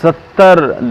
70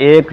1